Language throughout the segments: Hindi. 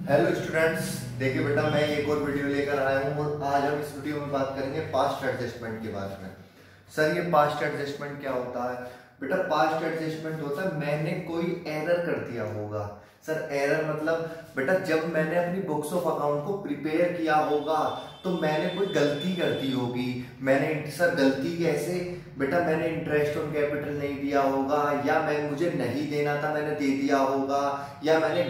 हेलो स्टूडेंट्स, देखिए बेटा मैं एक और वीडियो लेकर आया हूँ और आज हम इस वीडियो में बात करेंगे पास्ट एडजस्टमेंट के बारे में। सर ये पास्ट एडजस्टमेंट क्या होता है? बेटा पास्ट एडजस्टमेंट होता है मैंने कोई एरर कर दिया होगा। सर एरर मतलब बेटा जब मैंने अपनी बुक्स ऑफ अकाउंट को प्रिपेयर किया होगा तो मैंने कोई गलती कर दी होगी। मैंने सर गलती कैसे? बेटा मैंने इंटरेस्ट ऑन कैपिटल नहीं दिया होगा, या मैं मुझे नहीं देना था मैंने दे दिया होगा, या मैंने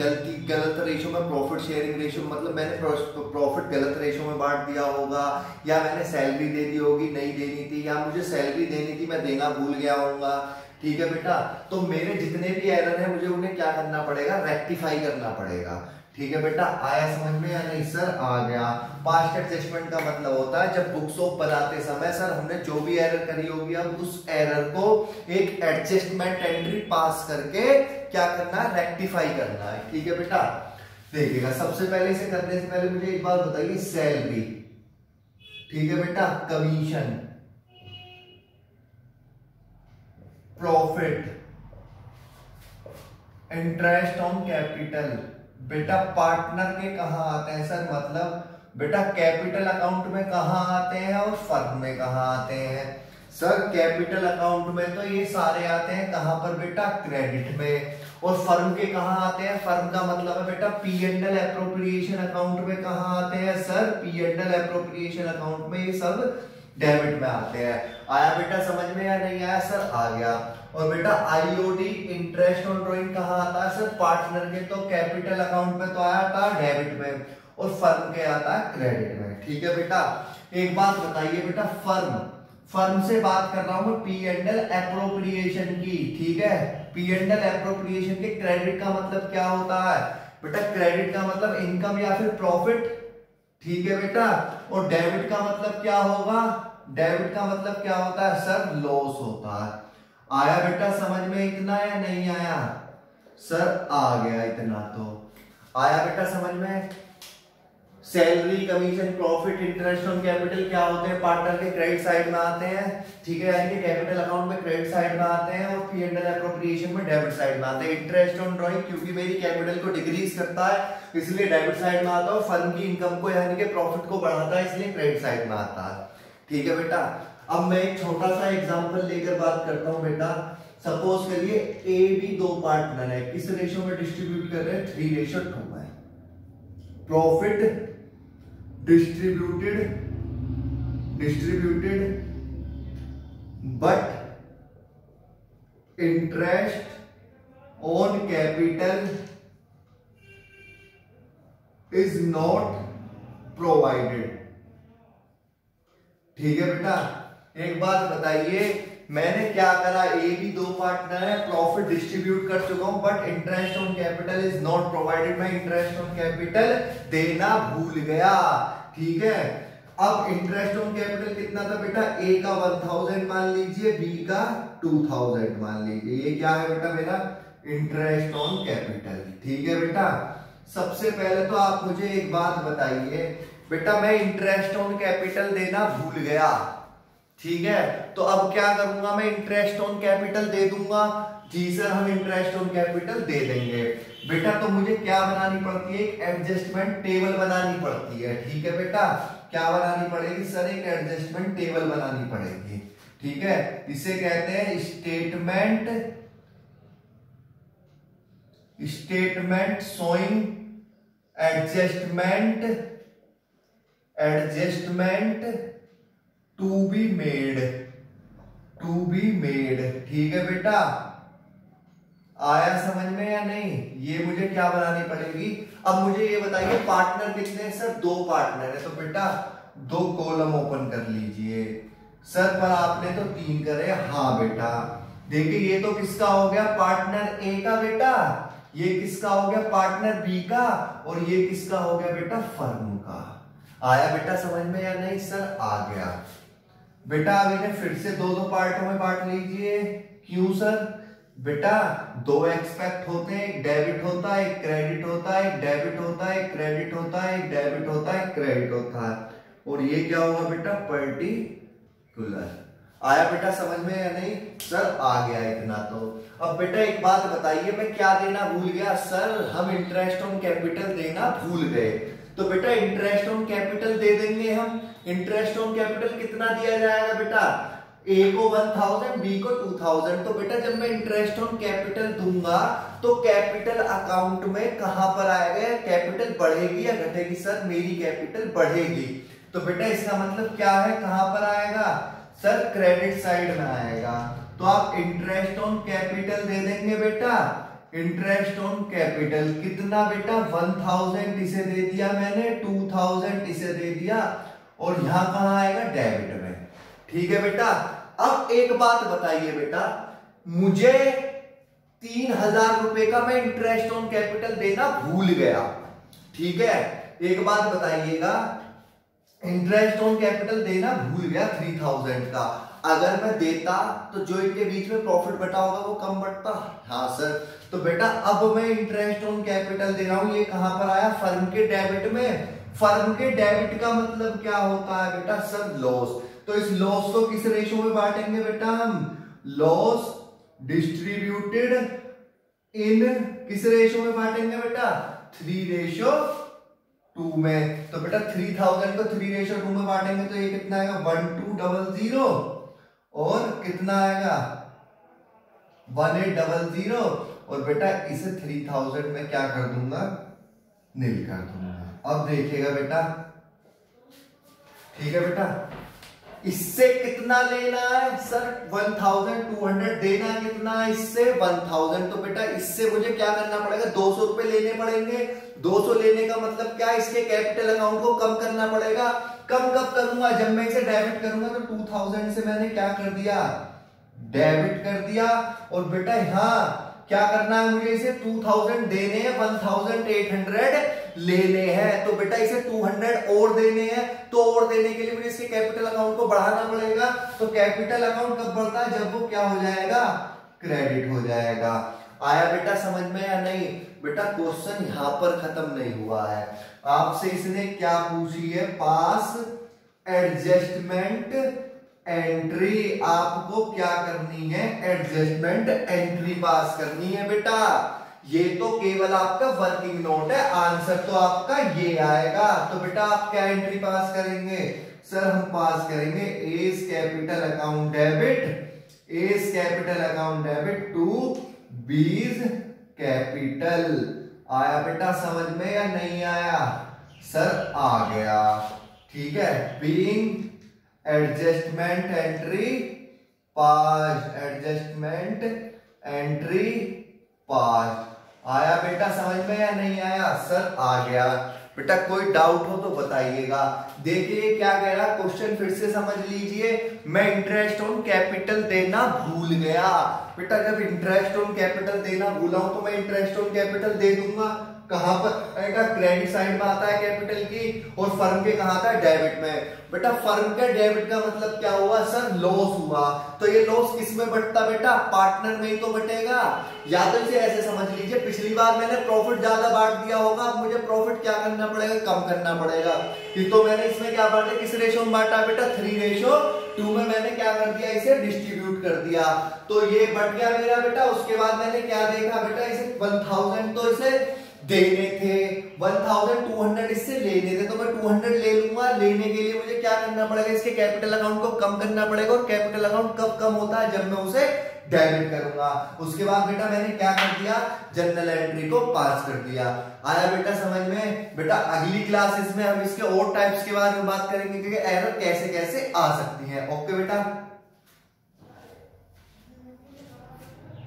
गलत रेशो में प्रॉफिट शेयरिंग रेशो मतलब मैंने प्रॉफिट गलत रेशो में बांट दिया होगा, या मैंने सैलरी दे दी होगी नहीं देनी थी, या मुझे सैलरी देनी थी मैं देना भूल गया होऊंगा। ठीक है बेटा, तो मेरे जितने भी एरर है मुझे उन्हें क्या करना पड़ेगा? रेक्टिफाई करना पड़ेगा। ठीक है बेटा, आया समझ में या नहीं? सर आ गया। पास्ट एडजस्टमेंट का मतलब होता है जब बुक्स ऑफ बनाते समय सर हमने जो भी एरर करी होगी अब उस एरर को एक एडजस्टमेंट एंट्री पास करके क्या करना है? रेक्टिफाई करना है। ठीक है बेटा, देखिएगा सबसे पहले इसे करने से पहले मुझे एक बात बताइए, सैलरी, ठीक है बेटा, commission, profit, interest on capital, बेटा पार्टनर के कहां आते हैं? सर मतलब बेटा कैपिटल अकाउंट में कहां आते हैं और फर्म में कहां आते हैं? सर कैपिटल अकाउंट में तो ये सारे आते हैं कहां पर बेटा? क्रेडिट में। और फर्म के कहां आते हैं? फर्म का मतलब है बेटा P and L appropriation account में कहां आते हैं? Sir P and L appropriation account में ये सब डेबिट में आते हैं। आया बेटा समझ में या नहीं आया? सर आ गया। और बेटा आईओडी इंटरेस्ट ऑन ड्रॉइंग कहाँ आता है? सर पार्टनर के तो कैपिटल अकाउंट में तो आया था डेबिट में, और फर्म के आता है क्रेडिट में। ठीक है बेटा, एक बात बताइए बेटा, फर्म से बात कर रहा हूं मैं पी एंड एल एप्रोप्रिएशन की। ठीक है, पी एंड एल एप्रोप्रिएशन के क्रेडिट का मतलब क्या होता है? बेटा क्रेडिट का मतलब इनकम या फिर प्रॉफिट। ठीक है बेटा, और डेबिट का मतलब क्या होगा? डेबिट का मतलब क्या होता है? सर लॉस होता है। आया बेटा समझ में इतना या नहीं आया? सर आ गया इतना तो। आया बेटा समझ में? Salary, commission, profit, interest on capital क्या होते हैं? पार्टनर के क्रेडिट साइड में आते हैं। ठीक है, यानी कि कैपिटल अकाउंट में क्रेडिट साइड में आते हैं और पी एंड एल एप्रोप्रिएशन में डेबिट साइड में आते हैं। इंटरेस्ट ऑन ड्रॉइंग क्योंकि मेरी कैपिटल को डिक्रीज करता है इसलिए डेबिट साइड में आता है, और फर्म की इनकम को यानी कि प्रॉफिट को बढ़ाता है इसलिए क्रेडिट साइड में आता है। ठीक है बेटा, अब मैं एक छोटा सा एग्जांपल लेकर बात करता हूं बेटा। सपोज करिए ए बी दो पार्टनर है, किस रेशियो में डिस्ट्रीब्यूट कर रहे हैं? 3:2 में। Profit distributed but interest on capital is not provided. ठीक है बेटा, एक बात बताइए, मैंने क्या करा? ए बी दो पार्टनर है, प्रॉफिट डिस्ट्रीब्यूट कर चुका हूं but interest on capital is not provided. मैं इंटरेस्ट ऑन कैपिटल देना भूल गया। ठीक है, अब इंटरेस्ट ऑन कैपिटल कितना था बेटा? ए का 1000 मान लीजिए, बी का 2000 मान लीजिए। ये क्या है बेटा? मेरा इंटरेस्ट ऑन कैपिटल। ठीक है बेटा, सबसे पहले तो आप मुझे एक बात बताइए बेटा, मैं इंटरेस्ट ऑन कैपिटल देना भूल गया। ठीक है, तो अब क्या करूंगा? मैं इंटरेस्ट ऑन कैपिटल दे दूंगा। जी सर हम इंटरेस्ट ऑन कैपिटल दे देंगे। बेटा तो मुझे क्या बनानी पड़ती है? एक एडजस्टमेंट टेबल बनानी पड़ती है। ठीक है बेटा, क्या बनानी पड़ेगी? सर एक एडजस्टमेंट टेबल बनानी पड़ेगी। ठीक है, इसे कहते हैं statement showing adjustment to be made. ठीक है बेटा, आया समझ में या नहीं? ये मुझे क्या बनानी पड़ेगी? अब मुझे ये बताइए पार्टनर कितने हैं? सर दो पार्टनर है, तो बेटा दो कॉलम ओपन कर लीजिए। सर पर आपने तो 3 करे। हाँ बेटा, देखिए ये तो किसका हो गया? पार्टनर ए का बेटा। ये किसका हो गया? पार्टनर बी का। और ये किसका हो गया बेटा? फर्म का। आया बेटा समझ में या नहीं? सर आ गया। बेटा अब इन्हें फिर से दो पार्टों में बांट लीजिए। क्यों सर? बेटा दो एक्सपेक्ट होते हैं, एक डेबिट होता है, एक क्रेडिट होता है, एक डेबिट होता है, एक क्रेडिट होता है, एक डेबिट होता है, क्रेडिट होता है। और ये क्या होगा बेटा? पर्टिकुलर। आया बेटा समझ में या नहीं? सर आ गया इतना तो। अब बेटा एक बात बताइए, मैं क्या देना भूल गया? सर हम इंटरेस्ट ऑन कैपिटल देना भूल गए। तो बेटा इंटरेस्ट ऑन कैपिटल दे देंगे हम। इंटरेस्ट ऑन कैपिटल कितना दिया जाएगा बेटा? ए को 1000, बी को 2000। तो बेटा जब मैं इंटरेस्ट ऑन कैपिटल दूंगा तो कैपिटल अकाउंट में कहां पर आएगा? कैपिटल बढ़ेगी या घटेगी? सर मेरी कैपिटल बढ़ेगी। तो बेटा इसका मतलब क्या है, कहां पर आएगा? सर क्रेडिट साइड में आएगा। तो आप इंटरेस्ट ऑन कैपिटल दे देंगे बेटा। इंटरेस्ट ऑन कैपिटल कितना बेटा? 1000 इसे दे दिया मैंने, 2000 इसे दे दिया, और यहां कहां आएगा? डेबिट में। ठीक है बेटा। अब एक बात बताइए बेटा, मुझे 3000 रुपए का मैं इंटरेस्ट ऑन कैपिटल देना भूल गया। ठीक है, एक बात बताइएगा, इंटरेस्ट ऑन कैपिटल देना भूल गया 3000 का। अगर मैं देता तो जो इनके बीच में प्रॉफिट बटा होगा वो कम बटता? हाँ सर। तो बेटा अब मैं इंटरेस्ट ऑन कैपिटल दे रहा हूं, ये कहां पर आया? फर्म के डेबिट में। फर्म के डेबिट का मतलब क्या होता है बेटा? Sir loss. तो इस लॉस को किस रेशो में बांटेंगे बेटा हम? लॉस डिस्ट्रीब्यूटेड इन किस रेशो में बांटेंगे बेटा? 3:2 में। तो बेटा 3000 को 3:2 में बांटेंगे तो ये कितना आएगा? 1200, और कितना आएगा? 1800। और बेटा इसे 3000 में क्या कर दूंगा? नील कर दूंगा। अब देखिएगा बेटा, ठीक है बेटा, इससे कितना लेना है? सर 1200 देना कितना है? इससे 1000। तो बेटा इससे मुझे क्या करना पड़ेगा? 200 रुपए लेने पड़ेंगे। 200 लेने का मतलब क्या? इसके कैपिटल अकाउंट को कम करना पड़ेगा। कम कब करूंगा? जब मैं इसे डेबिट करूंगा। तो 2000 से मैंने क्या कर दिया? डेबिट कर दिया। और बेटा यहां क्या करना है मुझे? इसे 2000 देने हैं, 1800 लेने हैं। तो बेटा इसे 200 और देने हैं। तो और देने के लिए मुझे इसके कैपिटल अकाउंट को बढ़ाना पड़ेगा। तो कैपिटल अकाउंट कब बढ़ता है? जब वो क्या हो जाएगा? क्रेडिट हो जाएगा। आया बेटा समझ में या नहीं? बेटा क्वेश्चन यहां पर खत्म नहीं हुआ है। आपसे इसने क्या पूछी है? पास एडजस्टमेंट एंट्री। आपको क्या करनी है? एडजस्टमेंट एंट्री पास करनी है बेटा। ये तो केवल आपका वर्किंग नोट है, आंसर तो आपका ये आएगा। तो बेटा आप क्या एंट्री पास करेंगे? सर हम पास करेंगे as capital account debit, as capital account debit to बीज कैपिटल। आया बेटा समझ में या नहीं आया? सर आ गया। ठीक है, बीइंग एडजस्टमेंट एंट्री पास, एडजस्टमेंट एंट्री पास। आया बेटा समझ में या नहीं आया? सर आ गया। बेटा कोई डाउट हो तो बताइएगा। देखिए क्या कह रहा, क्वेश्चन फिर से समझ लीजिए। मैं इंटरेस्ट ऑन कैपिटल देना भूल गया। बेटा जब इंटरेस्ट ऑन कैपिटल देना भूला हूं तो मैं इंटरेस्ट ऑन कैपिटल दे दूंगा। कहां पर आएगा? क्रेडिट साइड में आता है कैपिटल की, और फर्म के कहां आता है? डेबिट में। बेटा फर्म के डेबिट का मतलब क्या हुआ? सर लॉस हुआ। तो ये लॉस किस में बटता बेटा? पार्टनर में ही तो बटेगा। या तो इसे ऐसे समझ लीजिए, पिछली बार मैंने प्रॉफिट ज्यादा बांट दिया होगा, अब मुझे प्रॉफिट क्या करना पड़ेगा? कम करना पड़ेगा। तो मैंने इसमें क्या बांटा? किस रेशो में बांटा बेटा? 3:2 में मैंने क्या कर दिया? इसे डिस्ट्रीब्यूट कर दिया। तो ये बट गया मेरा बेटा। उसके बाद मैंने क्या देखा बेटा? इसे 1000 तो इसे देने थे, 1200 इससे लेने थे, तो मैं 200 ले लूंगा। लेने के लिए मुझे क्या करना पड़ेगा? इसके कैपिटल अकाउंट को कम करना पड़ेगा। और कैपिटल अकाउंट कब कम होता है? जब मैं उसे डेबिट करूंगा। उसके बाद बेटा मैंने क्या कर दिया? जनरल एंट्री को पास कर दिया। आया बेटा समझ में? बेटा अगली क्लासेस में हम इसके और टाइप्स के बारे में बात करेंगे कि एरर कैसे कैसे आ सकती है। ओके बेटा।